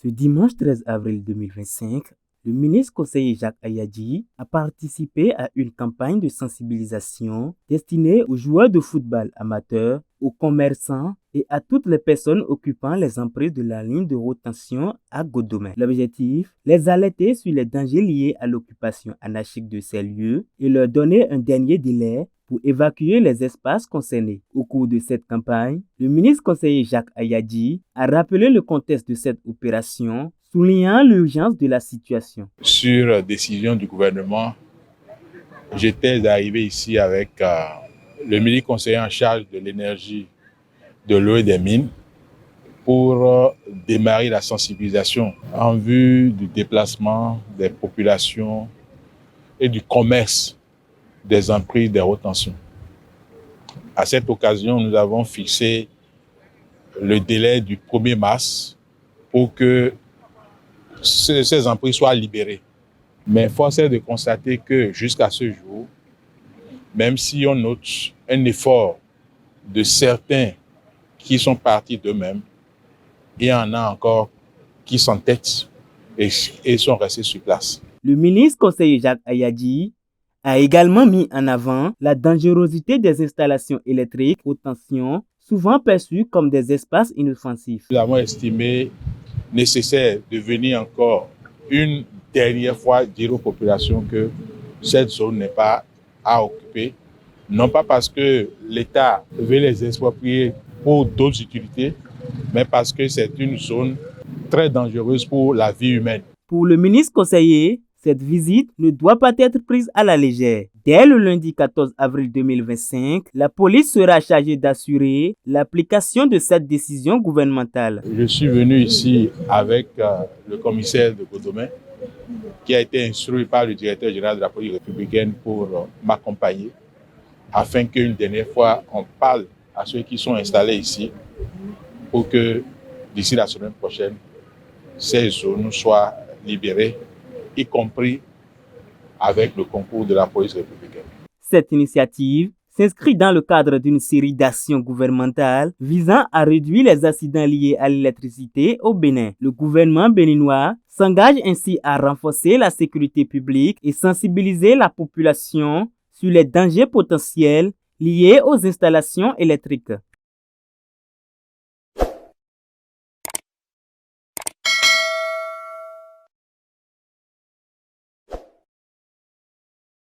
Ce dimanche 13 avril 2025, le ministre conseiller Jacques Ayadji a participé à une campagne de sensibilisation destinée aux joueurs de football amateurs, aux commerçants et à toutes les personnes occupant les emprises de la ligne de haute tension à Godomè. L'objectif, les alerter sur les dangers liés à l'occupation anarchique de ces lieux et leur donner un dernier délai pour évacuer les espaces concernés. Au cours de cette campagne, le ministre conseiller Jacques Ayadji a rappelé le contexte de cette opération, soulignant l'urgence de la situation. Sur décision du gouvernement, j'étais arrivé ici avec le ministre conseiller en charge de l'énergie, de l'eau et des mines pour démarrer la sensibilisation en vue du déplacement des populations et du commerce des emprises des hautes tensions. À cette occasion, nous avons fixé le délai du 1er mars pour que ces emprises soient libérées. Mais force est de constater que jusqu'à ce jour, même si on note un effort de certains qui sont partis d'eux-mêmes, il y en a encore qui s'entêtent et sont restés sur place. Le ministre conseiller Jacques Ayadji a également mis en avant la dangerosité des installations électriques haute tension, souvent perçues comme des espaces inoffensifs. Nous avons estimé nécessaire de venir encore une dernière fois dire aux populations que cette zone n'est pas à occuper, non pas parce que l'État veut les exproprier pour d'autres utilités, mais parce que c'est une zone très dangereuse pour la vie humaine. Pour le ministre conseiller, cette visite ne doit pas être prise à la légère. Dès le lundi 14 avril 2025, la police sera chargée d'assurer l'application de cette décision gouvernementale. Je suis venu ici avec le commissaire de Godomè, qui a été instruit par le directeur général de la police républicaine pour m'accompagner, afin qu'une dernière fois, on parle à ceux qui sont installés ici, pour que d'ici la semaine prochaine, ces zones soient libérées, y compris avec le concours de la police républicaine. Cette initiative s'inscrit dans le cadre d'une série d'actions gouvernementales visant à réduire les accidents liés à l'électricité au Bénin. Le gouvernement béninois s'engage ainsi à renforcer la sécurité publique et sensibiliser la population sur les dangers potentiels liés aux installations électriques.